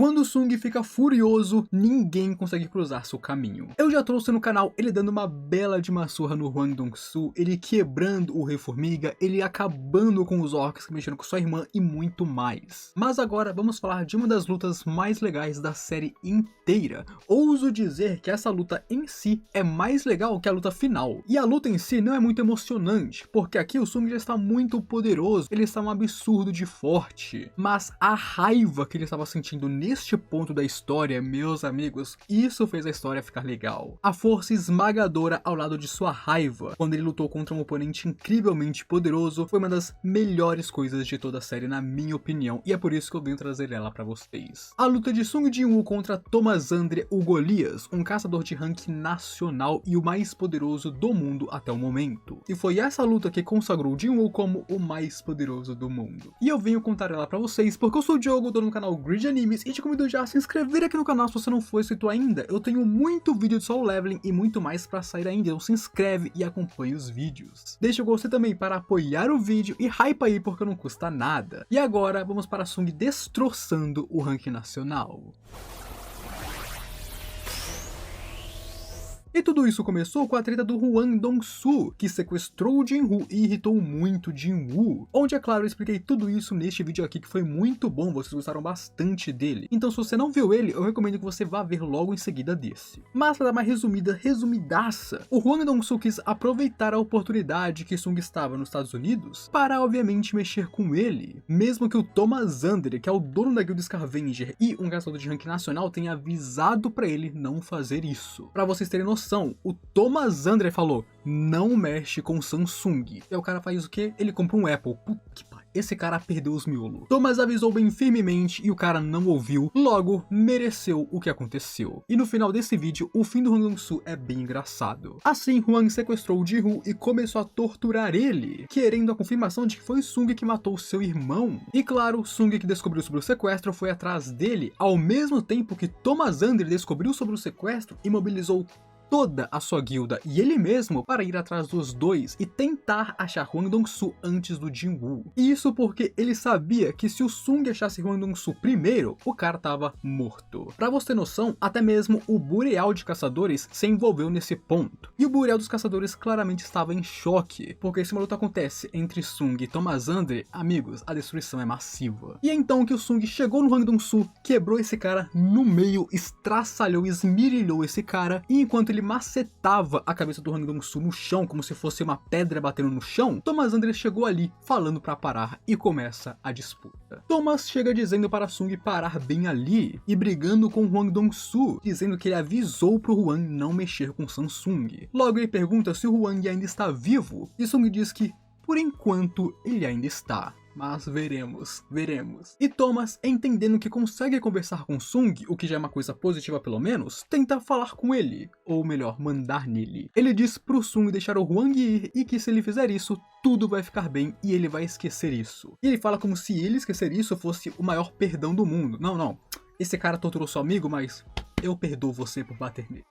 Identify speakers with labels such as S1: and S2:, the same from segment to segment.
S1: Quando o Sung fica furioso, ninguém consegue cruzar seu caminho. Eu já trouxe no canal ele dando uma bela de uma surra no Hwang Dong-soo, ele quebrando o Rei Formiga, ele acabando com os orcs que mexeram com sua irmã e muito mais. Mas agora vamos falar de uma das lutas mais legais da série inteira. Ouso dizer que essa luta em si é mais legal que a luta final. E a luta em si não é muito emocionante, porque aqui o Sung já está muito poderoso, ele está um absurdo de forte. Mas a raiva que ele estava sentindo neste ponto da história, meus amigos, isso fez a história ficar legal. A força esmagadora ao lado de sua raiva, quando ele lutou contra um oponente incrivelmente poderoso, foi uma das melhores coisas de toda a série, na minha opinião, e é por isso que eu venho trazer ela pra vocês. A luta de Sung Jin-woo contra Thomas Andre, o Golias, um caçador de rank nacional e o mais poderoso do mundo até o momento. E foi essa luta que consagrou Jin-woo como o mais poderoso do mundo. E eu venho contar ela pra vocês porque eu sou o Diogo, dono do canal Grid Animes, e te convido já a se inscrever aqui no canal se você não for inscrito ainda. Eu tenho muito vídeo de solo leveling e muito mais pra sair ainda, então se inscreve e acompanhe os vídeos. Deixa o gostei também para apoiar o vídeo e hype aí porque não custa nada. E agora vamos para Sung destroçando o ranking nacional. E tudo isso começou com a treta do Hwang Dong-soo, que sequestrou Jin-woo e irritou muito Jin-woo. Onde, é claro, eu expliquei tudo isso neste vídeo aqui, que foi muito bom, vocês gostaram bastante dele. Então se você não viu ele, eu recomendo que você vá ver logo em seguida desse. Mas para dar uma resumidaça, o Hwang Dong-soo quis aproveitar a oportunidade que Sung estava nos Estados Unidos para, obviamente, mexer com ele. Mesmo que o Thomas Andre, que é o dono da Guilda Scavenger e um caçador de rank nacional, tenha avisado para ele não fazer isso. Para vocês terem noção, o Thomas Andre falou, não mexe com Samsung. E o cara faz o quê? Ele compra um Apple. Puta que pariu. Esse cara perdeu os miolos. Thomas avisou bem firmemente e o cara não ouviu, logo mereceu o que aconteceu. E no final desse vídeo, o fim do Hwang Dong-soo é bem engraçado. Assim, Hwang sequestrou Ji-woo e começou a torturar ele, querendo a confirmação de que foi Sung que matou seu irmão. E claro, Sung, que descobriu sobre o sequestro, foi atrás dele, ao mesmo tempo que Thomas Andre descobriu sobre o sequestro e mobilizou toda a sua guilda e ele mesmo para ir atrás dos dois e tentar achar Hwang Dong-soo antes do Jin-woo. Isso porque ele sabia que se o Sung achasse Hwang Dong-soo primeiro, o cara tava morto. Pra você ter noção, até mesmo o Burial de Caçadores se envolveu nesse ponto. E o Burial dos Caçadores claramente estava em choque, porque se uma luta acontece entre Sung e Thomas Andre, amigos, a destruição é massiva. E é então que o Sung chegou no Hwang Dong-soo, quebrou esse cara no meio, estraçalhou, esmirilhou esse cara, e enquanto ele macetava a cabeça do Hwang Dong-soo no chão, como se fosse uma pedra batendo no chão, Thomas Andre chegou ali, falando para parar, e começa a disputa. Thomas chega dizendo para Sung parar bem ali, e brigando com Hwang Dong-soo, dizendo que ele avisou pro Hwang não mexer com Samsung. Logo ele pergunta se o Hwang ainda está vivo, e Sung diz que, por enquanto, ele ainda está. Mas veremos. E Thomas, entendendo que consegue conversar com Sung, o que já é uma coisa positiva pelo menos, tenta falar com ele, ou melhor, mandar nele. Ele diz pro Sung deixar o Hwang ir e que se ele fizer isso, tudo vai ficar bem e ele vai esquecer isso. E ele fala como se ele esquecer isso fosse o maior perdão do mundo. Não, esse cara torturou seu amigo, mas eu perdoo você por bater nele.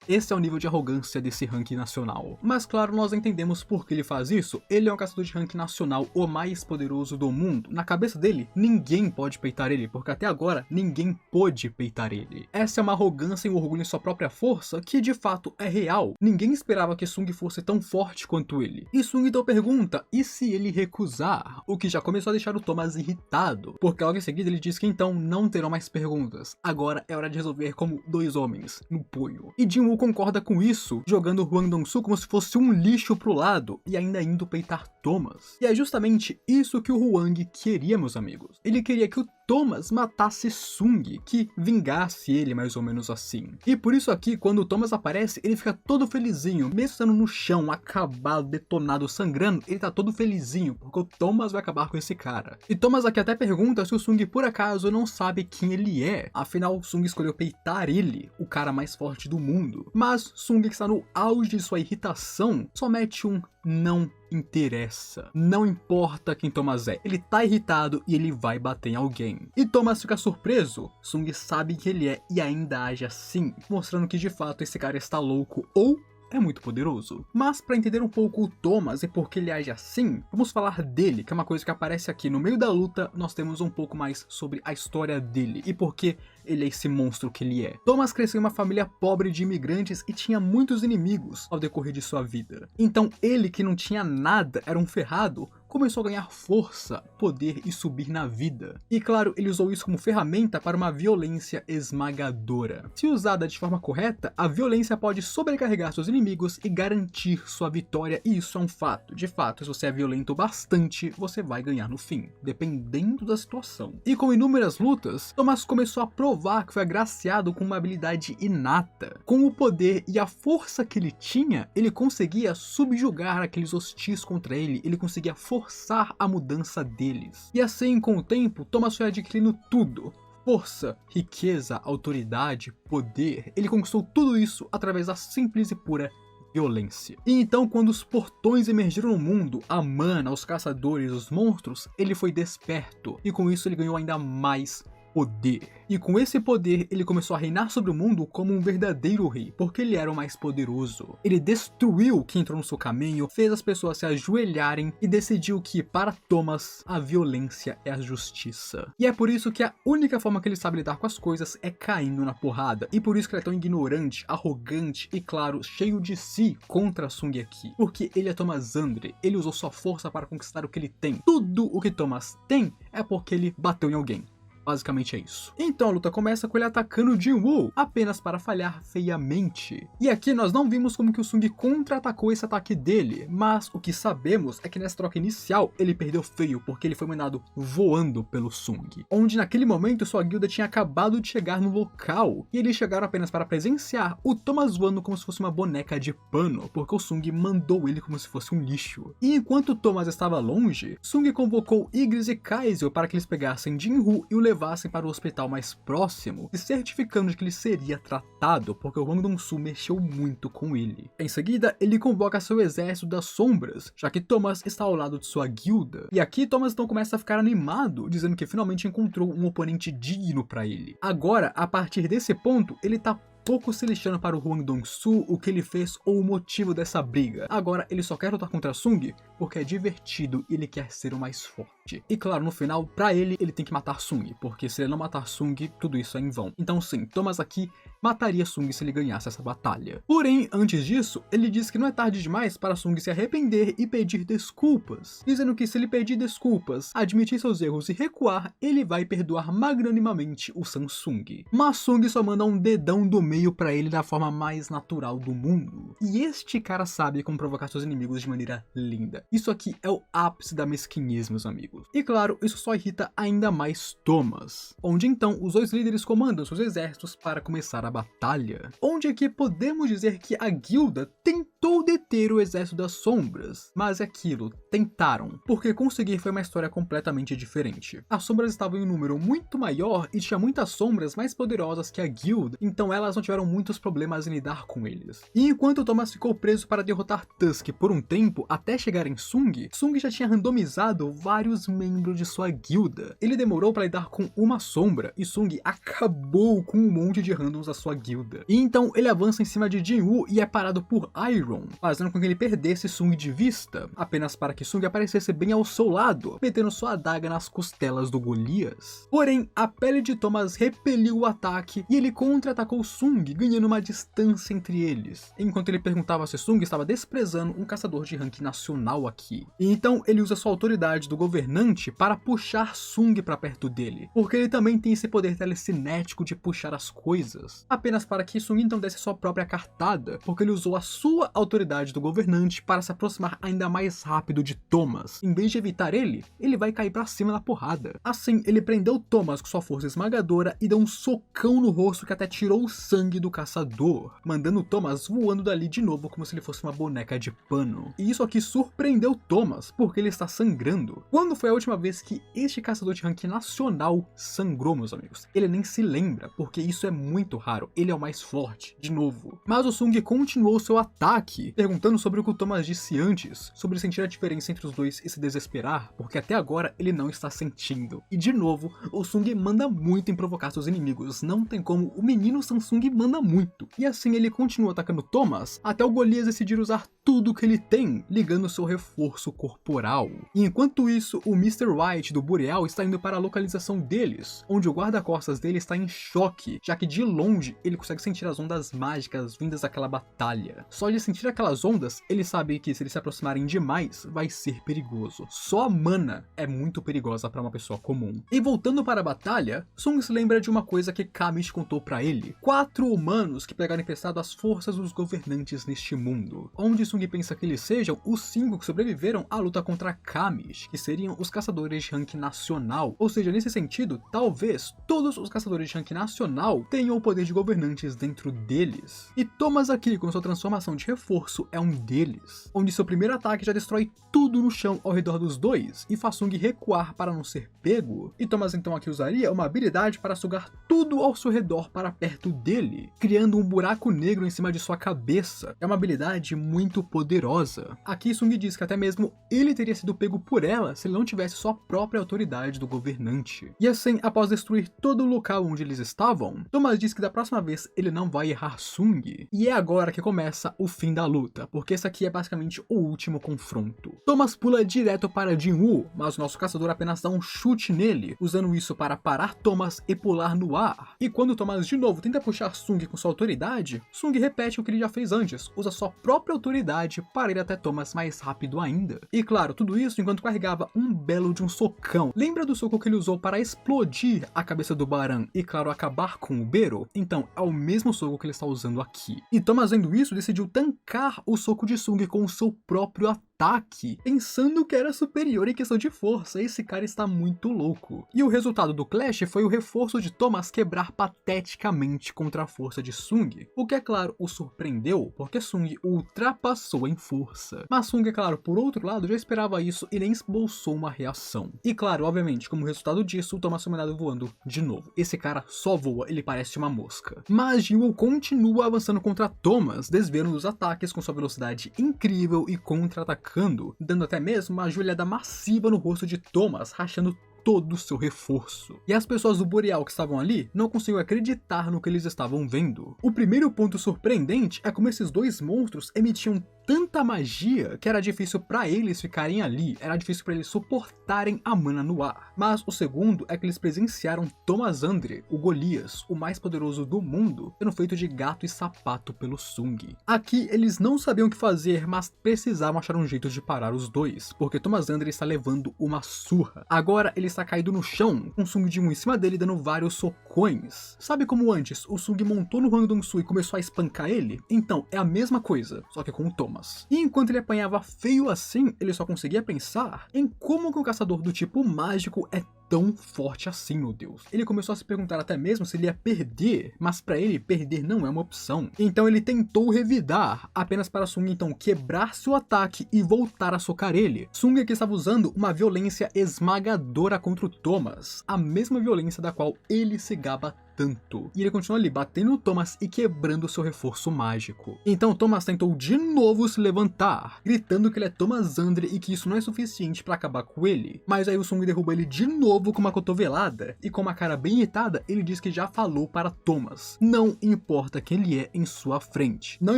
S1: Esse é o nível de arrogância desse ranking nacional. Mas claro, nós entendemos por que ele faz isso. Ele é um caçador de ranking nacional, o mais poderoso do mundo. Na cabeça dele, ninguém pode peitar ele, porque até agora, ninguém pôde peitar ele. Essa é uma arrogância e um orgulho em sua própria força, que de fato é real. Ninguém esperava que Sung fosse tão forte quanto ele. E Sung então pergunta, e se ele recusar? O que já começou a deixar o Thomas irritado, porque logo em seguida ele diz que então não terão mais perguntas. Agora é hora de resolver como dois homens, no punho. E Jin-woo concorda com isso, jogando Hwang Dong-soo como se fosse um lixo pro lado e ainda indo peitar Thomas. E é justamente isso que o Hwang queria, meus amigos. Ele queria que o Thomas matasse Sung, que vingasse ele mais ou menos assim. E por isso aqui, quando o Thomas aparece, ele fica todo felizinho, mesmo estando no chão, acabado, detonado, sangrando, ele tá todo felizinho, porque o Thomas vai acabar com esse cara. E Thomas aqui até pergunta se o Sung por acaso não sabe quem ele é, afinal Sung escolheu peitar ele, o cara mais forte do mundo. Mas Sung, que está no auge de sua irritação, só mete um não interessa. Não importa quem Thomas é. Ele tá irritado e ele vai bater em alguém. E Thomas fica surpreso. Sung sabe que ele é e ainda age assim, mostrando que de fato esse cara está louco ou é muito poderoso. Mas para entender um pouco o Thomas e por que ele age assim, vamos falar dele, que é uma coisa que aparece aqui no meio da luta. Nós temos um pouco mais sobre a história dele e por que ele é esse monstro que ele é. Thomas cresceu em uma família pobre de imigrantes e tinha muitos inimigos ao decorrer de sua vida. Então ele, que não tinha nada, era um ferrado, começou a ganhar força, poder e subir na vida. E claro, ele usou isso como ferramenta para uma violência esmagadora. Se usada de forma correta, a violência pode sobrecarregar seus inimigos e garantir sua vitória, e isso é um fato. De fato, se você é violento bastante, você vai ganhar no fim, dependendo da situação. E com inúmeras lutas, Thomas começou a provar que foi agraciado com uma habilidade inata. Com o poder e a força que ele tinha, ele conseguia subjugar aqueles hostis contra ele, ele conseguia forçar a mudança deles. E assim, com o tempo, Thomas foi adquirindo tudo. Força, riqueza, autoridade, poder. Ele conquistou tudo isso através da simples e pura violência. E então, quando os portões emergiram no mundo, a mana, os caçadores, os monstros, ele foi desperto. E com isso ele ganhou ainda mais poder. E com esse poder, ele começou a reinar sobre o mundo como um verdadeiro rei, porque ele era o mais poderoso. Ele destruiu quem entrou no seu caminho, fez as pessoas se ajoelharem e decidiu que, para Thomas, a violência é a justiça. E é por isso que a única forma que ele sabe lidar com as coisas é caindo na porrada. E por isso que ele é tão ignorante, arrogante e, claro, cheio de si contra Sung aqui. Porque ele é Thomas Andre, ele usou sua força para conquistar o que ele tem. Tudo o que Thomas tem é porque ele bateu em alguém. Basicamente é isso. Então a luta começa com ele atacando Jin-Woo, apenas para falhar feiamente. E aqui nós não vimos como que o Sung contra-atacou esse ataque dele, mas o que sabemos é que nessa troca inicial ele perdeu feio, porque ele foi mandado voando pelo Sung. Onde naquele momento sua guilda tinha acabado de chegar no local, e eles chegaram apenas para presenciar o Thomas voando como se fosse uma boneca de pano, porque o Sung mandou ele como se fosse um lixo. E enquanto Thomas estava longe, Sung convocou Igris e Kaiser para que eles pegassem Jin-Woo e o levassem para o hospital mais próximo, se certificando de que ele seria tratado, porque o Hwang Dong-soo mexeu muito com ele. Em seguida, ele convoca seu exército das sombras, já que Thomas está ao lado de sua guilda. E aqui Thomas então começa a ficar animado, dizendo que finalmente encontrou um oponente digno para ele. Agora, a partir desse ponto, ele tá pouco se lixando para o Hwang Dong-soo, o que ele fez ou o motivo dessa briga. Agora ele só quer lutar contra Sung porque é divertido e ele quer ser o mais forte. E claro, no final, pra ele tem que matar Sung, porque se ele não matar Sung, tudo isso é em vão. Então sim, Thomas aqui mataria Sung se ele ganhasse essa batalha. Porém, antes disso, ele diz que não é tarde demais para Sung se arrepender e pedir desculpas, dizendo que se ele pedir desculpas, admitir seus erros e recuar, ele vai perdoar magnanimamente o Samsung. Mas Sung só manda um dedão do meio pra ele da forma mais natural do mundo. E este cara sabe como provocar seus inimigos de maneira linda. Isso aqui é o ápice da mesquinhez, meus amigos. E claro, isso só irrita ainda mais Thomas, onde então os dois líderes comandam seus exércitos para começar a batalha. Onde aqui podemos dizer que a guilda tentou deter o exército das sombras, mas aquilo, tentaram, porque conseguir foi uma história completamente diferente. As sombras estavam em um número muito maior e tinha muitas sombras mais poderosas que a guilda, então elas não tiveram muitos problemas em lidar com eles. E enquanto Thomas ficou preso para derrotar Tusk por um tempo até chegar em Sung, Sung já tinha randomizado vários membros de sua guilda. Ele demorou para lidar com uma sombra e Sung acabou com um monte de randoms da sua guilda. E então ele avança em cima de Jin-Woo e é parado por Iron, fazendo com que ele perdesse Sung de vista, apenas para que Sung aparecesse bem ao seu lado, metendo sua adaga nas costelas do Golias. Porém, a pele de Thomas repeliu o ataque e ele contra-atacou Sung, ganhando uma distância entre eles, enquanto ele perguntava se Sung estava desprezando um caçador de rank nacional aqui. E então ele usa sua autoridade do governante para puxar Sung para perto dele, porque ele também tem esse poder telecinético de puxar as coisas, apenas para que Sung então desse sua própria cartada, porque ele usou a sua autoridade do governante para se aproximar ainda mais rápido de Thomas. Em vez de evitar ele vai cair para cima na porrada. Assim, ele prendeu Thomas com sua força esmagadora e deu um socão no rosto que até tirou o sangue do caçador, mandando Thomas voando dali de novo como se ele fosse uma boneca de pano. E isso aqui surpreendeu Thomas, porque ele está sangrando. Quando foi a última vez que este caçador de rank nacional sangrou, meus amigos? Ele nem se lembra, porque isso é muito raro. claro, ele é o mais forte, de novo. Mas o Sung continuou seu ataque, perguntando sobre o que o Thomas disse antes, sobre sentir a diferença entre os dois e se desesperar, porque até agora ele não está sentindo. E de novo, o Sung manda muito em provocar seus inimigos, não tem como, o menino Samsung manda muito. E assim ele continua atacando Thomas, até o Golias decidir usar tudo que ele tem, ligando seu reforço corporal. E enquanto isso, o Mr. White do Boreal está indo para a localização deles, onde o guarda-costas dele está em choque, já que de longe ele consegue sentir as ondas mágicas vindas daquela batalha. Só de sentir aquelas ondas, ele sabe que se eles se aproximarem demais, vai ser perigoso. Só a mana é muito perigosa para uma pessoa comum. E voltando para a batalha, Sung se lembra de uma coisa que Kamish contou para ele. 4 humanos que pegaram emprestado as forças dos governantes neste mundo, onde Sung pensa que eles sejam os 5 que sobreviveram à luta contra Kamish, que seriam os caçadores de rank nacional. Ou seja, nesse sentido, talvez todos os caçadores de rank nacional tenham o poder de governantes dentro deles. E Thomas aqui, com sua transformação de reforço, é um deles, onde seu primeiro ataque já destrói tudo no chão ao redor dos dois e faz Sung recuar para não ser pego. E Thomas então aqui usaria uma habilidade para sugar tudo ao seu redor para perto dele, criando um buraco negro em cima de sua cabeça. É uma habilidade muito poderosa. Aqui Sung diz que até mesmo ele teria sido pego por ela se ele não tivesse sua própria autoridade do governante. E assim, após destruir todo o local onde eles estavam, Thomas diz que da próxima vez ele não vai errar Sung. E é agora que começa o fim da luta, porque esse aqui é basicamente o último confronto. Thomas pula direto para Jin-Woo, mas o nosso caçador apenas dá um chute nele, usando isso para parar Thomas e pular no ar. E quando Thomas de novo tenta puxar Sung com sua autoridade, Sung repete o que ele já fez antes, usa sua própria autoridade para ir até Thomas mais rápido ainda. E claro, tudo isso enquanto carregava um belo de um socão. Lembra do soco que ele usou para explodir a cabeça do Baran e claro, acabar com o Bero? Então, é o mesmo soco que ele está usando aqui. E Thomas, vendo isso, decidiu tancar o soco de Sung com o seu próprio ataque, pensando que era superior em questão de força. Esse cara está muito louco. E o resultado do clash foi o reforço de Thomas quebrar pateticamente contra a força de Sung, o que é claro o surpreendeu, porque Sung o ultrapassou em força. Mas Sung, é claro, por outro lado, já esperava isso e nem esboçou uma reação. E claro, obviamente, como resultado disso, o Thomas foi mandado voando de novo. Esse cara só voa, ele parece uma mosca. Mas Jin-Woo continua avançando contra Thomas, desviando os ataques com sua velocidade incrível e contra-atacando, dando até mesmo uma joelhada massiva no rosto de Thomas, rachando todo o seu reforço. E as pessoas do Boreal que estavam ali não conseguiam acreditar no que eles estavam vendo. O primeiro ponto surpreendente é como esses dois monstros emitiam tanta magia que era difícil para eles ficarem ali, era difícil para eles suportarem a mana no ar. Mas o segundo é que eles presenciaram Thomas Andre, o Golias, o mais poderoso do mundo, sendo feito de gato e sapato pelo Sung. Aqui eles não sabiam o que fazer, mas precisavam achar um jeito de parar os dois, porque Thomas Andre está levando uma surra. Agora ele está caído no chão, com Sung Jin-Woo em cima dele dando vários socões. Sabe como antes o Sung montou no Hwang Dong-Soo e começou a espancar ele? Então é a mesma coisa, só que com o Thomas. E enquanto ele apanhava feio assim, ele só conseguia pensar em como que um caçador do tipo mágico é tão forte assim, meu Deus. Ele começou a se perguntar até mesmo se ele ia perder, mas para ele, perder não é uma opção. Então ele tentou revidar, apenas para Sung então quebrar seu ataque e voltar a socar ele. Sung aqui estava usando uma violência esmagadora contra o Thomas, a mesma violência da qual ele se gaba tanto. E ele continua ali batendo no Thomas e quebrando seu reforço mágico. Então Thomas tentou de novo se levantar, gritando que ele é Thomas Andre e que isso não é suficiente para acabar com ele. Mas aí o Sung derruba ele de novo com uma cotovelada e com uma cara bem irritada ele diz que já falou para Thomas. Não importa quem ele é em sua frente. Não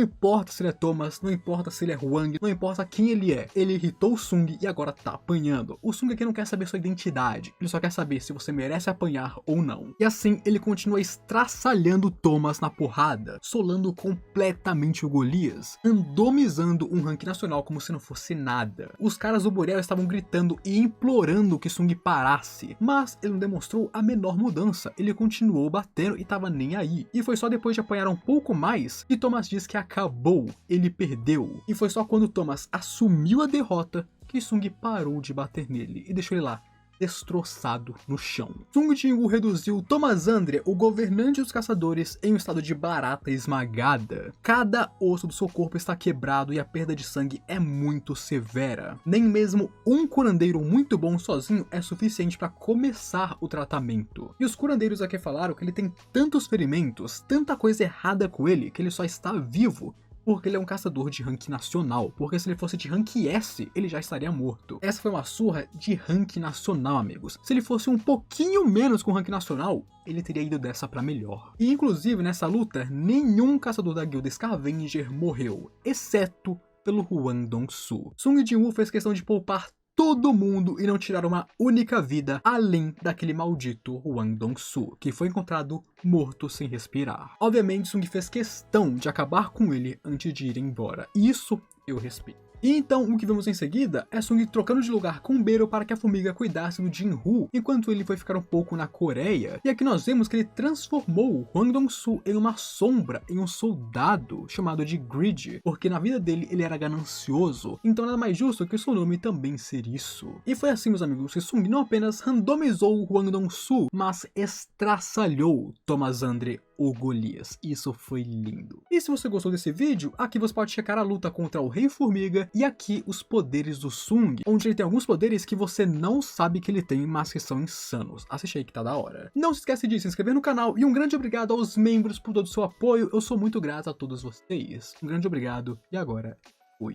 S1: importa se ele é Thomas, não importa se ele é Hwang, não importa quem ele é. Ele irritou o Sung e agora tá apanhando. O Sung aqui não quer saber sua identidade, ele só quer saber se você merece apanhar ou não. E assim ele continua estraçalhando Thomas na porrada, solando completamente o Golias, randomizando um rank nacional como se não fosse nada. Os caras do Boreal estavam gritando e implorando que Sung parasse, mas ele não demonstrou a menor mudança, ele continuou batendo e tava nem aí. E foi só depois de apanhar um pouco mais que Thomas diz que acabou, ele perdeu. E foi só quando Thomas assumiu a derrota que Sung parou de bater nele e deixou ele lá, destroçado no chão. Sung Jin-woo reduziu Tomazandre, o governante dos caçadores, em um estado de barata esmagada. Cada osso do seu corpo está quebrado e a perda de sangue é muito severa. Nem mesmo um curandeiro muito bom sozinho é suficiente para começar o tratamento. E os curandeiros aqui falaram que ele tem tantos ferimentos, tanta coisa errada com ele, que ele só está vivo porque ele é um caçador de rank nacional, porque se ele fosse de rank S, ele já estaria morto. Essa foi uma surra de rank nacional, amigos. Se ele fosse um pouquinho menos com rank nacional, ele teria ido dessa pra melhor. E inclusive, nessa luta, nenhum caçador da guilda Scavenger morreu, exceto pelo Hwang Dong-soo. Sung Jin-woo fez questão de poupar todo mundo e não tirar uma única vida além daquele maldito Hwang Dong-soo, que foi encontrado morto sem respirar. Obviamente, Sung fez questão de acabar com ele antes de ir embora. Isso eu respeito. E então, o que vemos em seguida é Sung trocando de lugar com Beiro para que a formiga cuidasse do Jin-woo, enquanto ele foi ficar um pouco na Coreia. E aqui nós vemos que ele transformou Hwang Dong-soo em uma sombra, em um soldado chamado de Greed, porque na vida dele ele era ganancioso, então nada mais justo que o seu nome também ser isso. E foi assim, meus amigos, que Sung não apenas randomizou Hwang Dong-soo, mas estraçalhou Tomazandre, o Golias. Isso foi lindo. E se você gostou desse vídeo, aqui você pode checar a luta contra o Rei Formiga e aqui os poderes do Sung, onde ele tem alguns poderes que você não sabe que ele tem, mas que são insanos. Assiste aí que tá da hora. Não se esquece de se inscrever no canal e um grande obrigado aos membros por todo o seu apoio. Eu sou muito grato a todos vocês. Um grande obrigado e agora, fui.